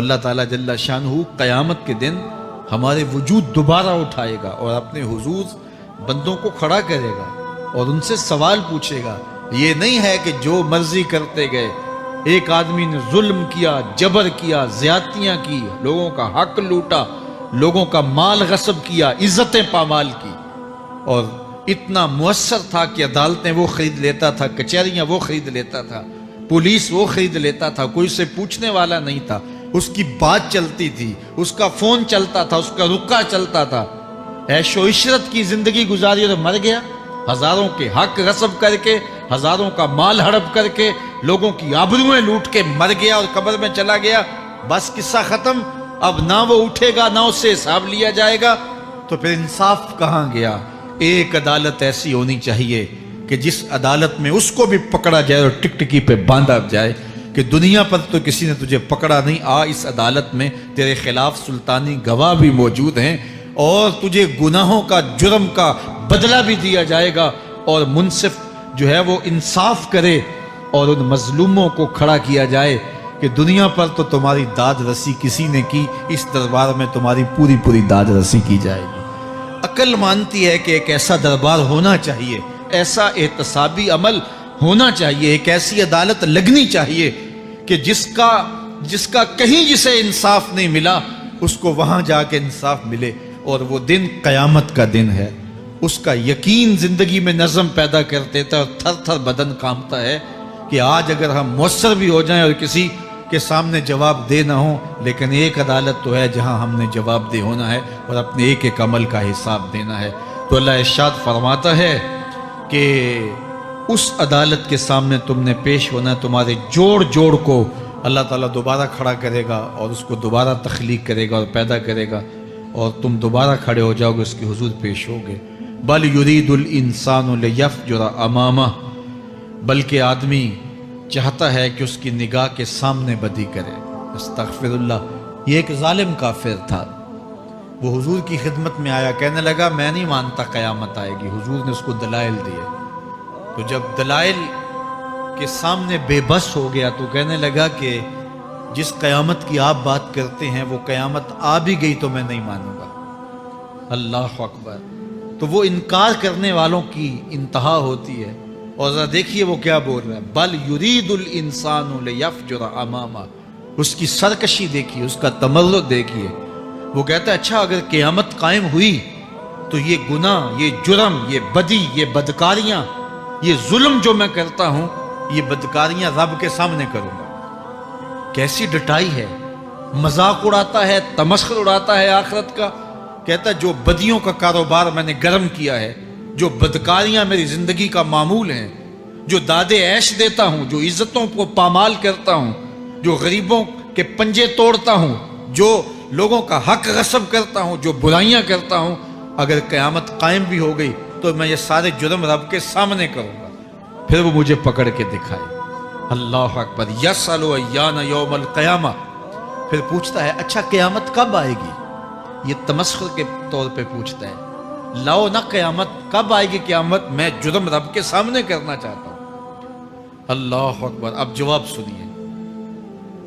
اللہ تعالیٰ جل شانہ قیامت کے دن ہمارے وجود دوبارہ اٹھائے گا اور اپنے حضور بندوں کو کھڑا کرے گا اور ان سے سوال پوچھے گا۔ یہ نہیں ہے کہ جو مرضی کرتے گئے، ایک آدمی نے ظلم کیا، جبر کیا، زیادتیاں کی، لوگوں کا حق لوٹا، لوگوں کا مال غصب کیا، عزتیں پامال کی، اور اتنا مؤثر تھا کہ عدالتیں وہ خرید لیتا تھا، کچہریاں وہ خرید لیتا تھا، پولیس وہ خرید لیتا تھا، کوئی سے پوچھنے والا نہیں تھا، اس کی بات چلتی تھی، اس کا فون چلتا تھا، اس کا رکا چلتا تھا، عیش و عشرت کی زندگی گزاری اور مر گیا، ہزاروں کے حق غصب کر کے، ہزاروں کا مال ہڑپ کر کے، لوگوں کی آبروئیں لوٹ کے مر گیا اور قبر میں چلا گیا، بس قصہ ختم۔ اب نہ وہ اٹھے گا، نہ اس سے حساب لیا جائے گا، تو پھر انصاف کہاں گیا؟ ایک عدالت ایسی ہونی چاہیے کہ جس عدالت میں اس کو بھی پکڑا جائے اور ٹکٹکی پہ باندھا جائے کہ دنیا پر تو کسی نے تجھے پکڑا نہیں، آ اس عدالت میں تیرے خلاف سلطانی گواہ بھی موجود ہیں اور تجھے گناہوں کا، جرم کا بدلہ بھی دیا جائے گا، اور منصف جو ہے وہ انصاف کرے اور ان مظلوموں کو کھڑا کیا جائے کہ دنیا پر تو تمہاری داد رسی کسی نے کی، اس دربار میں تمہاری پوری پوری داد رسی کی جائے گی۔ عقل مانتی ہے کہ ایک ایسا دربار ہونا چاہیے، ایسا احتسابی عمل ہونا چاہیے، ایک ایسی عدالت لگنی چاہیے کہ جس کا کہیں جسے انصاف نہیں ملا اس کو وہاں جا کے انصاف ملے، اور وہ دن قیامت کا دن ہے۔ اس کا یقین زندگی میں نظم پیدا کر دیتا ہے اور تھر تھر بدن کانپتا ہے کہ آج اگر ہم مؤثر بھی ہو جائیں اور کسی کے سامنے جواب دے نہ ہوں، لیکن ایک عدالت تو ہے جہاں ہم نے جواب دہ ہونا ہے اور اپنے ایک ایک عمل کا حساب دینا ہے۔ تو اللہ ارشاد فرماتا ہے کہ اس عدالت کے سامنے تم نے پیش ہونا ہے، تمہارے جوڑ جوڑ کو اللہ تعالیٰ دوبارہ کھڑا کرے گا اور اس کو دوبارہ تخلیق کرے گا اور پیدا کرے گا، اور تم دوبارہ کھڑے ہو جاؤ گے، اس کے حضور پیش ہوگے۔ بل یرید الانسان لیفجر امامہ، بلکہ آدمی چاہتا ہے کہ اس کی نگاہ کے سامنے بدی کرے۔ استغفر اللہ۔ یہ ایک ظالم کافر تھا، وہ حضور کی خدمت میں آیا، کہنے لگا میں نہیں مانتا قیامت آئے گی۔ حضور نے اس کو دلائل دیے، تو جب دلائل کے سامنے بے بس ہو گیا تو کہنے لگا کہ جس قیامت کی آپ بات کرتے ہیں وہ قیامت آ بھی گئی تو میں نہیں مانوں گا۔ اللہ اکبر۔ تو وہ انکار کرنے والوں کی انتہا ہوتی ہے، اور ذرا دیکھیے وہ کیا بول رہا ہے، بل یرید الانسان لیفجر امامہ۔ اس کی سرکشی دیکھیے، اس کا تمرد دیکھیے۔ وہ کہتا ہے اچھا اگر قیامت قائم ہوئی تو یہ گناہ، یہ جرم، یہ بدی، یہ بدکاریاں، یہ ظلم جو میں کرتا ہوں، یہ بدکاریاں رب کے سامنے کروں گا۔ کیسی ڈٹائی ہے، مذاق اڑاتا ہے، تمسخر اڑاتا ہے آخرت کا۔ کہتا ہے جو بدیوں کا کاروبار میں نے گرم کیا ہے، جو بدکاریاں میری زندگی کا معمول ہیں، جو دادے عیش دیتا ہوں، جو عزتوں کو پامال کرتا ہوں، جو غریبوں کے پنجے توڑتا ہوں، جو لوگوں کا حق غصب کرتا ہوں، جو برائیاں کرتا ہوں، اگر قیامت قائم بھی ہو گئی تو میں یہ سارے جرم رب کے سامنے کروں گا، پھر وہ مجھے پکڑ کے دکھائے۔ اللہ اکبر۔ یسأل ایان یوم القیامہ۔ پھر پوچھتا ہے اچھا قیامت کب آئے گی؟ یہ تمسخر کے طور پہ پوچھتا ہے، لاؤ نہ قیامت، کب آئے گی قیامت؟ میں جرم رب کے سامنے کرنا چاہتا ہوں۔ اللہ اکبر۔ اب جواب سنیے۔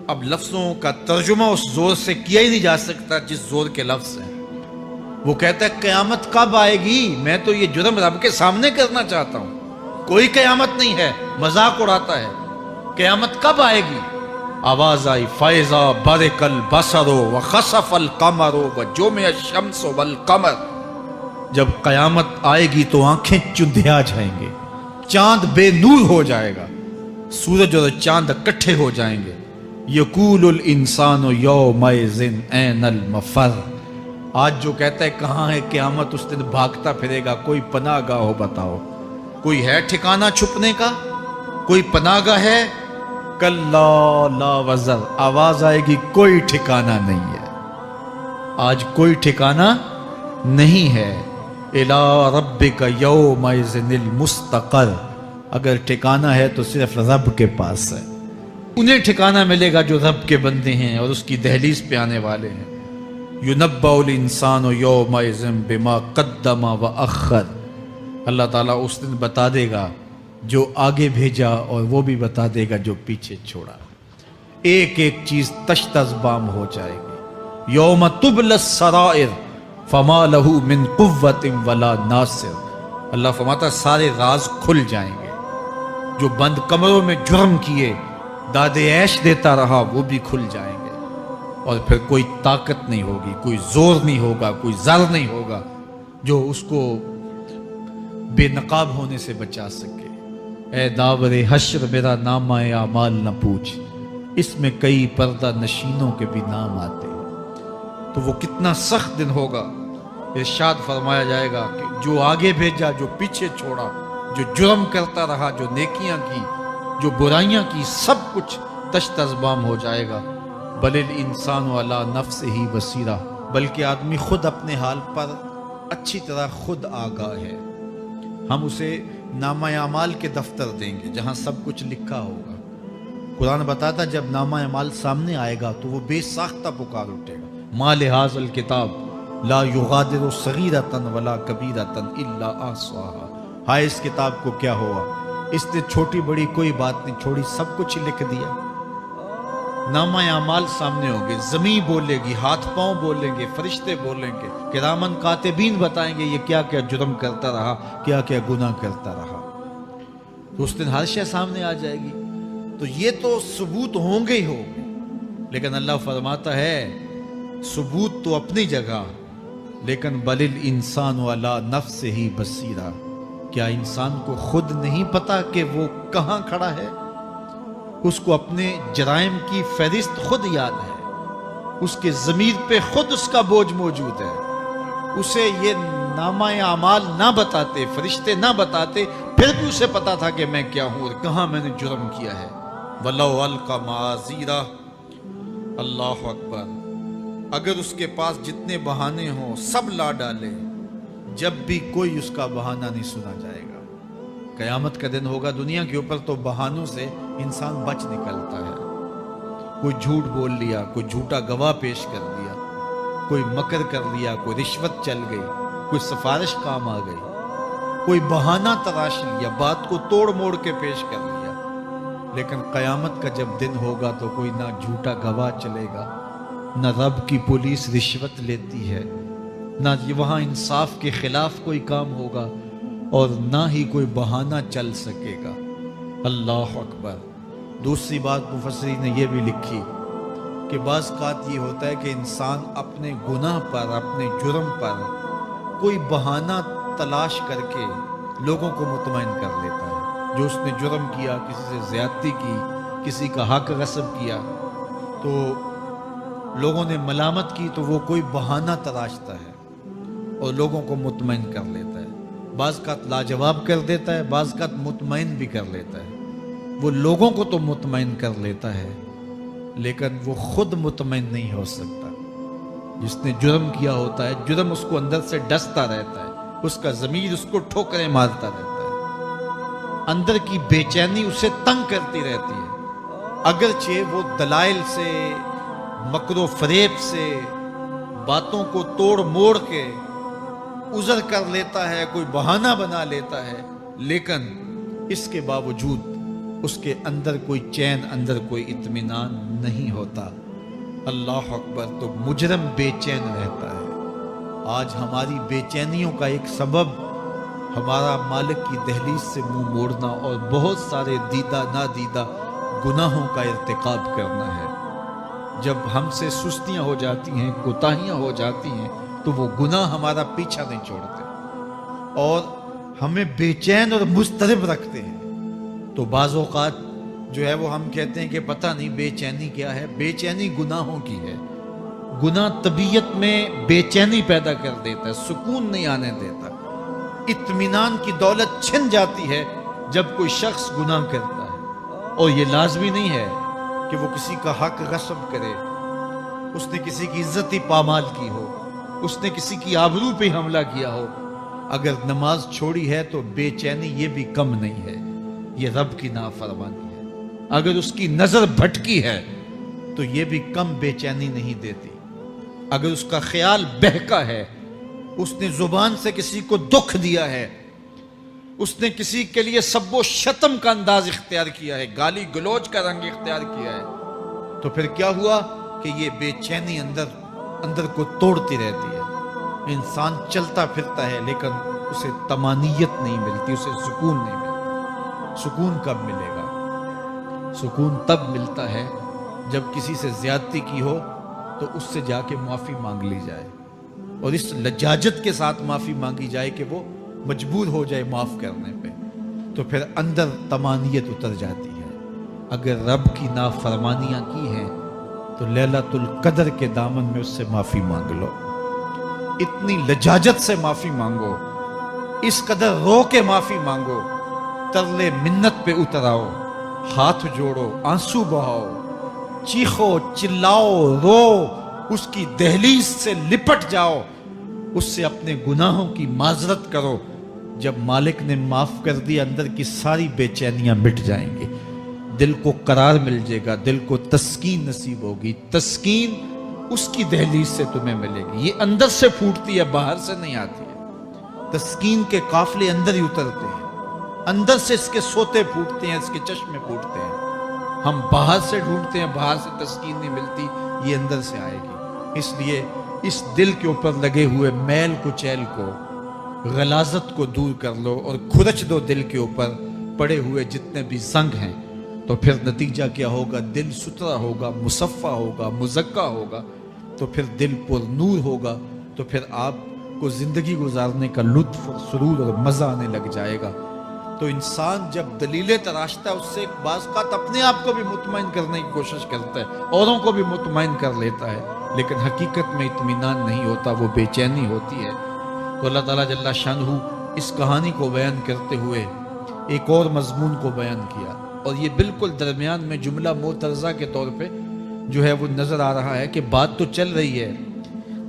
اب لفظوں کا ترجمہ اس زور سے کیا ہی نہیں جا سکتا جس زور کے لفظ ہیں۔ وہ کہتا ہے قیامت کب آئے گی؟ میں تو یہ جرم رب کے سامنے کرنا چاہتا ہوں، کوئی قیامت نہیں ہے، مذاق اڑاتا ہے۔ قیامت کب آئے گی؟ آواز آئی، فَإِذَا بَرِقَ الْبَصَرُ وَخَسَفَ الْقَمَرُ وَجُمِعَ الشَّمْسُ وَالْقَمَرُ۔ جب قیامت آئے گی تو آنکھیں چندھیا جائیں گے، چاند بے نور ہو جائے گا، سورج اور چاند اکٹھے ہو جائیں گے۔ یقول الانسان یومئذ این المفر۔ آج جو کہتا ہے کہاں ہے قیامت، اس دن بھاگتا پھرے گا، کوئی پناہ گاہ ہو بتاؤ، کوئی ہے ٹھکانہ چھپنے کا، کوئی پناہ گاہ ہے؟ کلا لا وزر۔ آواز آئے گی کوئی ٹھکانہ نہیں ہے، آج کوئی ٹھکانہ نہیں ہے۔ الی ربک یومئذ المستقر۔ اگر ٹھکانہ ہے تو صرف رب کے پاس ہے، انہیں ٹھکانہ ملے گا جو رب کے بندے ہیں اور اس کی دہلیز پہ آنے والے ہیں۔ یُنَبَّأُ الْإِنسَانُ یومئذ بما قدم وأخر۔ اللہ تعالیٰ اس دن بتا دے گا جو آگے بھیجا اور وہ بھی بتا دے گا جو پیچھے چھوڑا۔ ایک ایک چیز تشت از بام ہو جائے گی. یوم تبلی السرائر فما لہ من قوت ولا ناصر. اللہ فرماتا سارے راز کھل جائیں گے. جو بند کمروں میں جرم کیے داد عیش دیتا رہا وہ بھی کھل جائیں گے، اور پھر کوئی طاقت نہیں ہوگی، کوئی زور نہیں ہوگا، کوئی زر نہیں ہوگا جو اس کو بے نقاب ہونے سے بچا سکے. اے داور حشر میرا نامہ اعمال نہ پوچھ، اس میں کئی پردہ نشینوں کے بھی نام آتے ہیں. تو وہ کتنا سخت دن ہوگا. ارشاد فرمایا جائے گا کہ جو آگے بھیجا، جو پیچھے چھوڑا، جو جرم کرتا رہا، جو نیکیاں کی، جو برائیاں کی، سب کچھ تشت از بام ہو جائے گا. بل الانسان علی نفسہ بصیرہ، بلکہ آدمی خود اپنے حال پر اچھی طرح خود آگاہ ہے. ہم اسے نامہ اعمال کے دفتر دیں گے جہاں سب کچھ لکھا ہوگا. قرآن بتاتا جب نامہ اعمال سامنے آئے گا تو وہ بے ساختہ پکار اٹھے گا، ما لہذا الکتاب لا یغادر صغیرۃ ولا کبیرۃ الا احصاها. ہائے اس کتاب کو کیا ہوا، اس نے چھوٹی بڑی کوئی بات نہیں چھوڑی، سب کچھ لکھ دیا. نامہ اعمال سامنے ہوگے، زمین بولے گی، ہاتھ پاؤں بولیں گے، فرشتے بولیں گے، کرامن کاتبین بتائیں گے یہ کیا کیا جرم کرتا رہا، کیا کیا گناہ کرتا رہا. تو اس دن ہر شے سامنے آ جائے گی. تو یہ تو ثبوت ہوں گے ہی ہوں گے، لیکن اللہ فرماتا ہے ثبوت تو اپنی جگہ، لیکن بل الانسان علی نفسہ بصیرہ. کیا انسان کو خود نہیں پتا کہ وہ کہاں کھڑا ہے؟ اس کو اپنے جرائم کی فہرست خود یاد ہے، اس کے ضمیر پہ خود اس کا بوجھ موجود ہے. اسے یہ نامہ اعمال نہ بتاتے، فرشتے نہ بتاتے، پھر بھی اسے پتا تھا کہ میں کیا ہوں اور کہاں میں نے جرم کیا ہے. وَلَوْ أَلْقَى مَعَاذِيرَهُ. اللہ اکبر. اگر اس کے پاس جتنے بہانے ہوں سب لا ڈالے، جب بھی کوئی اس کا بہانہ نہیں سنا جائے گا. قیامت کا دن ہوگا، دنیا کے اوپر تو بہانوں سے انسان بچ نکلتا ہے. کوئی جھوٹ بول لیا، کوئی جھوٹا گواہ پیش کر دیا، کوئی مکر کر لیا، کوئی رشوت چل گئی، کوئی سفارش کام آ گئی، کوئی بہانہ تراش لیا، بات کو توڑ موڑ کے پیش کر لیا. لیکن قیامت کا جب دن ہوگا تو کوئی نہ جھوٹا گواہ چلے گا، نہ رب کی پولیس رشوت لیتی ہے، نہ وہاں انصاف کے خلاف کوئی کام ہوگا، اور نہ ہی کوئی بہانہ چل سکے گا. اللہ اکبر. دوسری بات مفسرین نے یہ بھی لکھی کہ بعض اوقات یہ ہوتا ہے کہ انسان اپنے گناہ پر، اپنے جرم پر کوئی بہانہ تلاش کر کے لوگوں کو مطمئن کر لیتا ہے. جو اس نے جرم کیا، کسی سے زیادتی کی، کسی کا حق غصب کیا، تو لوگوں نے ملامت کی تو وہ کوئی بہانہ تراشتا ہے اور لوگوں کو مطمئن کر لیتا ہے. بعض کا لاجواب کر دیتا ہے، بعض کا مطمئن بھی کر لیتا ہے. وہ لوگوں کو تو مطمئن کر لیتا ہے لیکن وہ خود مطمئن نہیں ہو سکتا. جس نے جرم کیا ہوتا ہے، جرم اس کو اندر سے ڈستا رہتا ہے، اس کا ضمیر اس کو ٹھوکریں مارتا رہتا ہے، اندر کی بے چینی اسے تنگ کرتی رہتی ہے. اگرچہ وہ دلائل سے، مکر و فریب سے، باتوں کو توڑ موڑ کے عذر کر لیتا ہے، کوئی بہانہ بنا لیتا ہے، لیکن اس کے باوجود اس کے اندر کوئی چین، اندر کوئی اطمینان نہیں ہوتا. اللہ اکبر. تو مجرم بے چین رہتا ہے. آج ہماری بے چینیوں کا ایک سبب ہمارا مالک کی دہلیز سے منہ موڑنا اور بہت سارے دیدہ نادیدہ گناہوں کا ارتکاب کرنا ہے. جب ہم سے سستیاں ہو جاتی ہیں، کوتاہیاں ہو جاتی ہیں، تو وہ گناہ ہمارا پیچھا نہیں چھوڑتے اور ہمیں بے چین اور مضطرب رکھتے ہیں. تو بعض اوقات جو ہے وہ ہم کہتے ہیں کہ پتہ نہیں بے چینی کیا ہے. بے چینی گناہوں کی ہے. گناہ طبیعت میں بے چینی پیدا کر دیتا ہے، سکون نہیں آنے دیتا. اطمینان کی دولت چھن جاتی ہے جب کوئی شخص گناہ کرتا ہے. اور یہ لازمی نہیں ہے کہ وہ کسی کا حق غصب کرے، اس نے کسی کی عزت ہی پامال کی ہو، اس نے کسی کی آبرو پہ حملہ کیا ہو. اگر نماز چھوڑی ہے تو بے چینی یہ بھی کم نہیں ہے، یہ رب کی نافرمانی ہے. اگر اس کی نظر بھٹکی ہے تو یہ بھی کم بے چینی نہیں دیتی. اگر اس کا خیال بہکا ہے، اس نے زبان سے کسی کو دکھ دیا ہے، اس نے کسی کے لیے سب و شتم کا انداز اختیار کیا ہے، گالی گلوچ کا رنگ اختیار کیا ہے، تو پھر کیا ہوا کہ یہ بے چینی اندر کو توڑتی رہتی ہے. انسان چلتا پھرتا ہے لیکن اسے طمانیت نہیں ملتی، اسے سکون نہیں ملتا. سکون کب ملے گا؟ سکون تب ملتا ہے جب کسی سے زیادتی کی ہو تو اس سے جا کے معافی مانگ لی جائے، اور اس لجاجت کے ساتھ معافی مانگی جائے کہ وہ مجبور ہو جائے معاف کرنے پہ، تو پھر اندر طمانیت اتر جاتی ہے. اگر رب کی نافرمانیاں کی ہیں تو لیلۃ القدر کے دامن میں اس سے معافی مانگ لو، اتنی لجاجت سے معافی مانگو، اس قدر رو کے معافی مانگو، ترلے منت پہ اتر آؤ، ہاتھ جوڑو، آنسو بہاؤ، چیخو، چلاؤ، رو، اس کی دہلیز سے لپٹ جاؤ، اس سے اپنے گناہوں کی معذرت کرو. جب مالک نے معاف کر دیا اندر کی ساری بے چینیاں مٹ جائیں گی، دل کو قرار مل جائے گا، دل کو تسکین نصیب ہوگی. تسکین اس کی دہلیز سے تمہیں ملے گی، یہ اندر سے پھوٹتی ہے، باہر سے نہیں آتی ہے. تسکین کے قافلے اندر ہی اترتے ہیں، اندر سے اس کے سوتے پھوٹتے ہیں، اس کے چشمے پھوٹتے ہیں. ہم باہر سے ڈھونڈتے ہیں، باہر سے تسکین نہیں ملتی، یہ اندر سے آئے گی. اس لیے اس دل کے اوپر لگے ہوئے میل کچیل کو، غلاظت کو دور کر لو اور کھرچ دو دل کے اوپر پڑے ہوئے جتنے بھی زنگ ہیں. تو پھر نتیجہ کیا ہوگا؟ دل ستھرا ہوگا، مصفہ ہوگا، مزکا ہوگا، تو پھر دل پر نور ہوگا، تو پھر آپ کو زندگی گزارنے کا لطف اور سرور اور مزہ آنے لگ جائے گا. تو انسان جب دلیلیں تراشتا ہے، اس سے بعض اوقات اپنے آپ کو بھی مطمئن کرنے کی کوشش کرتا ہے، اوروں کو بھی مطمئن کر لیتا ہے، لیکن حقیقت میں اطمینان نہیں ہوتا، وہ بے چینی ہوتی ہے. تو اللہ تعالیٰ جل شانہ اس کہانی کو بیان کرتے ہوئے ایک اور مضمون کو بیان کیا، اور یہ بالکل درمیان میں جملہ معترضہ کے طور پہ جو ہے وہ نظر آ رہا ہے کہ بات تو چل رہی ہے،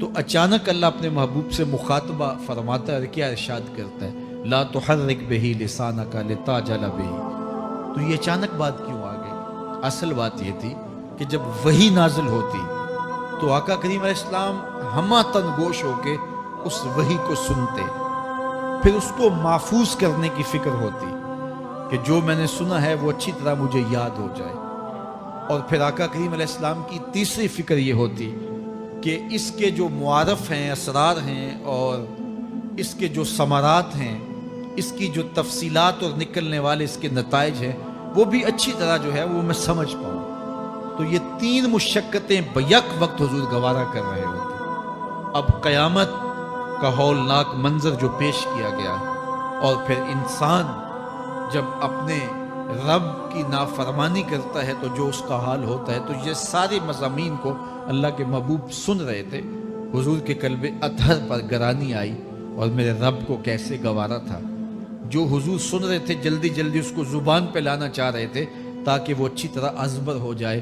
تو اچانک اللہ اپنے محبوب سے مخاطبہ فرماتا ہے اور کیا ارشاد کرتا ہے؟ لا تحرک بہ لسانک لتعجل بہ. تو یہ اچانک بات کیوں آ گئی؟ اصل بات یہ تھی کہ جب وحی نازل ہوتی تو آقا کریم علیہ السلام ہمہ تن گوش ہو کے اس وحی کو سنتے، پھر اس کو محفوظ کرنے کی فکر ہوتی کہ جو میں نے سنا ہے وہ اچھی طرح مجھے یاد ہو جائے. اور پھر آقا کریم علیہ السلام کی تیسری فکر یہ ہوتی کہ اس کے جو معارف ہیں، اسرار ہیں، اور اس کے جو ثمرات ہیں، اس کی جو تفصیلات اور نکلنے والے اس کے نتائج ہیں، وہ بھی اچھی طرح جو ہے وہ میں سمجھ پاؤں. تو یہ تین مشقتیں بیک وقت حضور گوارا کر رہے ہوتے. اب قیامت کا ہولناک منظر جو پیش کیا گیا، اور پھر انسان جب اپنے رب کی نافرمانی کرتا ہے تو جو اس کا حال ہوتا ہے، تو یہ سارے مضامین کو اللہ کے محبوب سن رہے تھے. حضور کے قلب اطہر پر گرانی آئی، اور میرے رب کو کیسے گوارا تھا. جو حضور سن رہے تھے جلدی جلدی اس کو زبان پہ لانا چاہ رہے تھے تاکہ وہ اچھی طرح ازبر ہو جائے،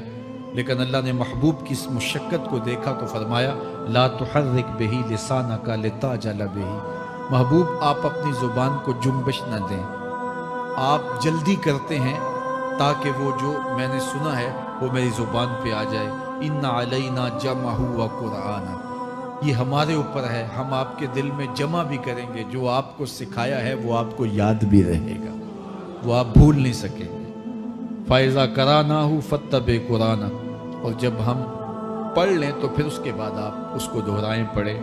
لیکن اللہ نے محبوب کی اس مشقت کو دیکھا تو فرمایا لا تحرک بہ لسانک لتعجل بہ. محبوب آپ اپنی زبان کو جنبش نہ دیں، آپ جلدی کرتے ہیں تاکہ وہ جو میں نے سنا ہے وہ میری زبان پہ آ جائے. ان علینا جمعہ و قرآن، یہ ہمارے اوپر ہے، ہم آپ کے دل میں جمع بھی کریں گے، جو آپ کو سکھایا ہے وہ آپ کو یاد بھی رہے گا، وہ آپ بھول نہیں سکیں گے. فَإِذَا قَرَأْنَاهُ فَاتَّبِعْ قُرْآنَهُ، اور جب ہم پڑھ لیں تو پھر اس کے بعد آپ اس کو دہرائیں پڑھیں.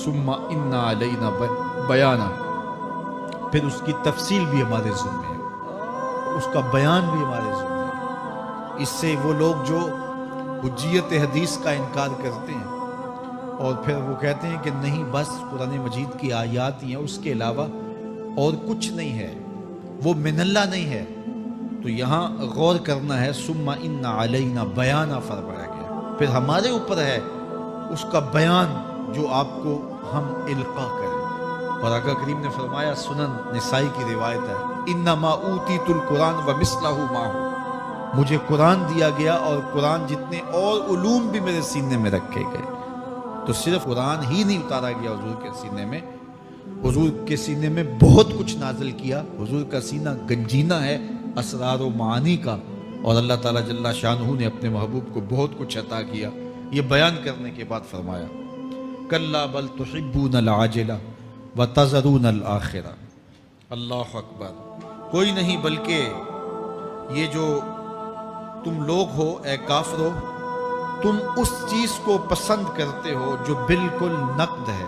ثُمَّ إِنَّ عَلَيْنَا بَيَانًا، پھر اس کی تفصیل بھی ہمارے ذمہ ہے، اس کا بیان بھی ہمارے ذمہ ہے. اس سے وہ لوگ جو حجیت حدیث کا انکار کرتے ہیں اور پھر وہ کہتے ہیں کہ نہیں بس قرآن مجید کی آیات ہی ہیں، اس کے علاوہ اور کچھ نہیں ہے، وہ من اللہ نہیں ہے، تو یہاں غور کرنا ہے. ثم ان علینا بیانہ فرمایا گیا، پھر ہمارے اوپر ہے اس کا بیان جو آپ کو ہم القاء کریں. اور آقا کریم نے فرمایا، سنن نسائی کی روایت ہے، انما اوتیت القرآن ومثلہ معہ، مجھے قرآن دیا گیا اور قرآن جتنے اور علوم بھی میرے سینے میں رکھے گئے. تو صرف قرآن ہی نہیں اتارا گیا حضور کے سینے میں، حضور کے سینے میں بہت کچھ نازل کیا. حضور کا سینہ گنجینہ ہے اسرار و معانی کا، اور اللہ تعالیٰ جل شانہ نے اپنے محبوب کو بہت کچھ عطا کیا. یہ بیان کرنے کے بعد فرمایا کلا بل تحبون العاجلہ وتذرون الآخرہ. اللہ اکبر. کوئی نہیں بلکہ یہ جو تم لوگ ہو اے کافرو، تم اس چیز کو پسند کرتے ہو جو بالکل نقد ہے،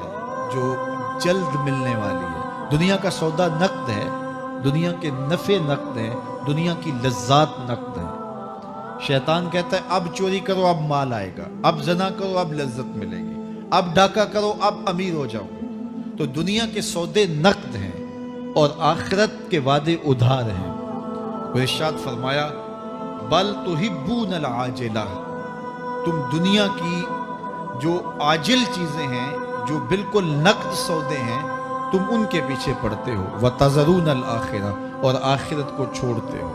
جو جلد ملنے والی ہے۔ دنیا کا سودا نقد ہے، دنیا کے نفع نقد ہیں، دنیا کی لذات نقد ہیں۔ شیطان کہتا ہے اب چوری کرو اب مال آئے گا، اب زنا کرو اب لذت ملے گی، اب ڈاکہ کرو اب امیر ہو جاؤ۔ تو دنیا کے سودے نقد ہیں اور آخرت کے وعدے ادھار ہیں۔ وہ ارشاد فرمایا بل تحبون العاجلہ، تم دنیا کی جو عاجل چیزیں ہیں، جو بالکل نقد سودے ہیں، تم ان کے پیچھے پڑتے ہو، وتذرون الآخرہ، اور آخرت کو چھوڑتے ہو۔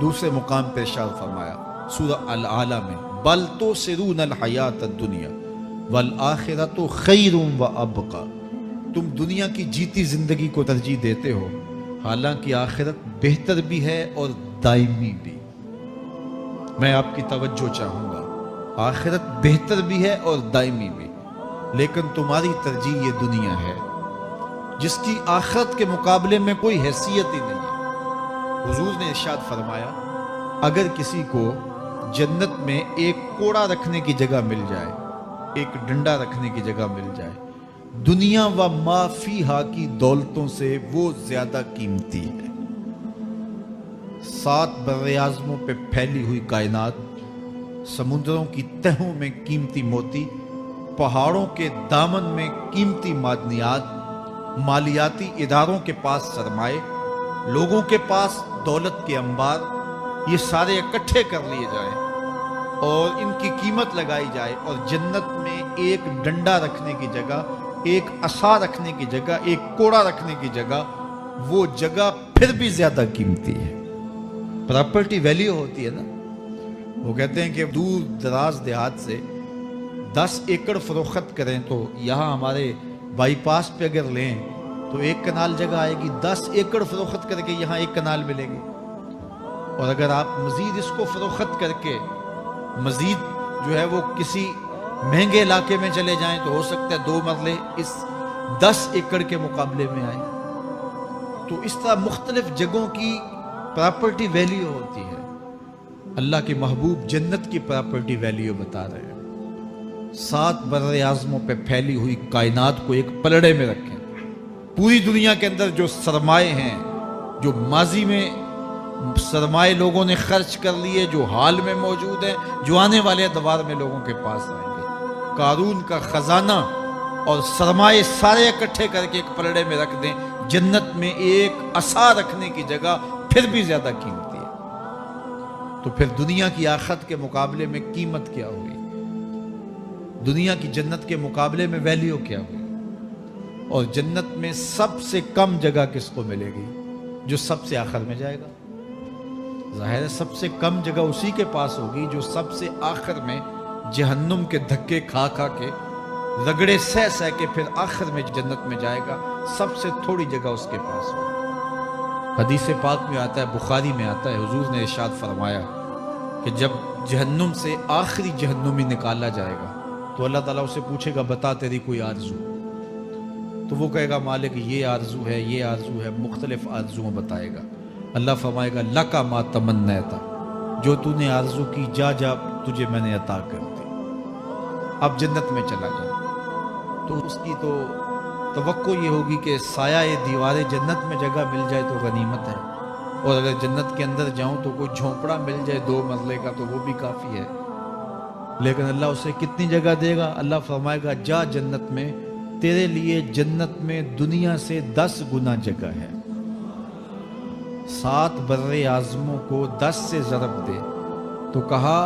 دوسرے مقام پہ ارشاد فرمایا سورہ الاعلیٰ میں بل تؤثرون الحیات الدنیا والآخرۃ خیر وابقی، تم دنیا کی جیتی زندگی کو ترجیح دیتے ہو، حالانکہ آخرت بہتر بھی ہے اور دائمی بھی۔ میں آپ کی توجہ چاہوں گا، آخرت بہتر بھی ہے اور دائمی بھی، لیکن تمہاری ترجیح یہ دنیا ہے جس کی آخرت کے مقابلے میں کوئی حیثیت ہی نہیں ہے۔ حضور نے ارشاد فرمایا اگر کسی کو جنت میں ایک کوڑا رکھنے کی جگہ مل جائے، ایک ڈنڈا رکھنے کی جگہ مل جائے، دنیا و ما فیہا کی دولتوں سے وہ زیادہ قیمتی ہے۔ 7 براعظموں پہ پھیلی ہوئی کائنات، سمندروں کی تہوں میں قیمتی موتی، پہاڑوں کے دامن میں قیمتی معدنیات، مالیاتی اداروں کے پاس سرمائے، لوگوں کے پاس دولت کے انبار، یہ سارے اکٹھے کر لیے جائیں اور ان کی قیمت لگائی جائے، اور جنت میں ایک ڈنڈا رکھنے کی جگہ، ایک عصا رکھنے کی جگہ، ایک کوڑا رکھنے کی جگہ، وہ جگہ پھر بھی زیادہ قیمتی ہے۔ پراپرٹی ویلیو ہوتی ہے نا، وہ کہتے ہیں کہ دور دراز دیہات سے 10 ایکڑ فروخت کریں تو یہاں ہمارے بائی پاس پہ اگر لیں تو 1 کنال جگہ آئے گی، 10 ایکڑ فروخت کر کے یہاں 1 کنال ملے گی۔ اور اگر آپ مزید اس کو فروخت کر کے مزید جو ہے وہ کسی مہنگے علاقے میں چلے جائیں تو ہو سکتا ہے 2 مرلے اس 10 ایکڑ کے مقابلے میں آئیں۔ تو اس طرح مختلف جگہوں کی پراپرٹی ویلیو ہوتی ہے۔ اللہ کے محبوب جنت کی پراپرٹی ویلیو بتا رہے ہیں۔ 7 براعظموں پہ پھیلی ہوئی کائنات کو ایک پلڑے میں رکھیں، پوری دنیا کے اندر جو سرمائے ہیں، جو ماضی میں سرمائے لوگوں نے خرچ کر لیے، جو حال میں موجود ہیں، جو آنے والے ادوار میں لوگوں کے پاس آئیں گے، قارون کا خزانہ اور سرمائے سارے اکٹھے کر کے ایک پلڑے میں رکھ دیں، جنت میں ایک عصا رکھنے کی جگہ پھر بھی زیادہ قیمتی ہے۔ تو پھر دنیا کی آخرت کے مقابلے میں قیمت کیا ہوئی؟ دنیا کی جنت کے مقابلے میں ویلیو کیا ہوئی؟ اور جنت میں سب سے کم جگہ کس کو ملے گی؟ جو سب سے آخر میں جائے گا۔ ظاہر ہے سب سے کم جگہ اسی کے پاس ہوگی جو سب سے آخر میں جہنم کے دھکے کھا کھا کے، رگڑے سہ سہ کے پھر آخر میں جنت میں جائے گا۔ سب سے تھوڑی جگہ اس کے پاس ہوگی۔ حدیث پاک میں آتا ہے، بخاری میں آتا ہے، حضور نے ارشاد فرمایا کہ جب جہنم سے آخری جہنمی نکالا جائے گا تو اللہ تعالیٰ اسے پوچھے گا بتا تیری کوئی آرزو؟ تو وہ کہے گا مالک یہ آرزو ہے، یہ آرزو ہے، مختلف آرزویں بتائے گا۔ اللہ فرمائے گا لکا ما تمنیت، جو تو نے آرزو کی جا جا تجھے میں نے عطا کر دی، اب جنت میں چلا جا۔ تو اس کی تو توقع یہ ہوگی کہ سایہ دیوار جنت میں جگہ مل جائے تو غنیمت ہے، اور اگر جنت کے اندر جاؤں تو کوئی جھونپڑا مل جائے 2 مرلے کا تو وہ بھی کافی ہے۔ لیکن اللہ اسے کتنی جگہ دے گا؟ اللہ فرمائے گا جا جنت میں، تیرے لیے جنت میں دنیا سے 10 گنا جگہ ہے۔ 7 بر اعظموں کو 10 سے ضرب دے تو کہا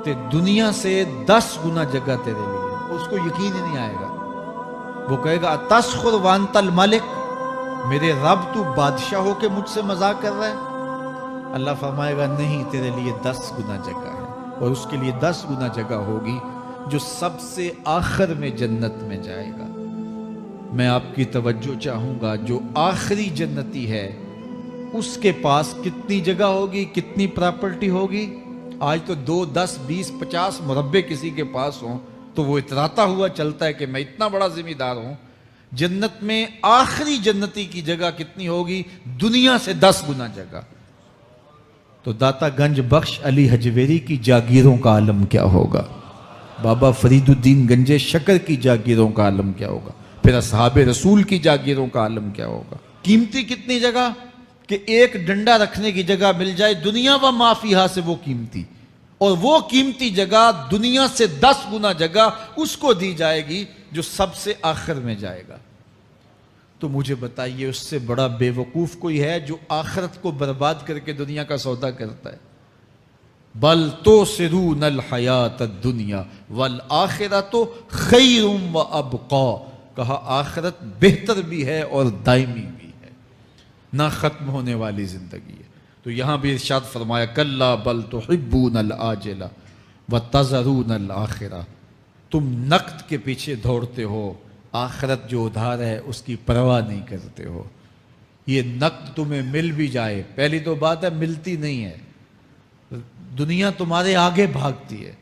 کہ دنیا سے 10 گنا جگہ تیرے لیے۔ اس کو یقین ہی نہیں آئے گا، وہ کہے گا تسخر وانت الملک، میرے رب تو بادشاہ ہو کے مجھ سے مذاق کر رہا ہے؟ اللہ فرمائے گا نہیں، تیرے لیے 10 گنا جگہ ہے، اور اس کے لیے 10 گنا جگہ ہوگی جو سب سے آخر میں جنت میں جائے گا۔ میں آپ کی توجہ چاہوں گا، جو آخری جنتی ہے اس کے پاس کتنی جگہ ہوگی، کتنی پراپرٹی ہوگی؟ آج تو 2 10 20 50 مربع کسی کے پاس ہوں تو وہ اتراتا ہوا چلتا ہے کہ میں اتنا بڑا ذمہ دار ہوں۔ جنت میں آخری جنتی کی جگہ کتنی ہوگی؟ دنیا سے 10 گنا جگہ۔ تو داتا گنج بخش علی حجویری کی جاگیروں کا عالم کیا ہوگا؟ بابا فرید الدین گنج شکر کی جاگیروں کا عالم کیا ہوگا، پھر اصحاب رسول کی جاگیروں کا عالم کیا ہوگا۔ قیمتی کتنی جگہ کہ ایک ڈنڈا رکھنے کی جگہ مل جائے دنیا و ما فیہا سے وہ قیمتی، اور وہ قیمتی جگہ دنیا سے 10 گنا جگہ اس کو دی جائے گی جو سب سے آخر میں جائے گا۔ تو مجھے بتائیے اس سے بڑا بے وقوف کوئی ہے جو آخرت کو برباد کر کے دنیا کا سودا کرتا ہے؟ بل تؤثرون الحیات الدنیا والآخرۃ خیر وابقی، کہا آخرت بہتر بھی ہے اور دائمی بھی ہے، نہ ختم ہونے والی زندگی ہے۔ تو یہاں بھی ارشاد فرمایا کلا بل تحبون العاجلہ وتذرون الآخرہ، تم نقد کے پیچھے دوڑتے ہو، آخرت جو ادھار ہے اس کی پرواہ نہیں کرتے ہو۔ یہ نقد تمہیں مل بھی جائے، پہلی تو بات ہے ملتی نہیں ہے، دنیا تمہارے آگے بھاگتی ہے۔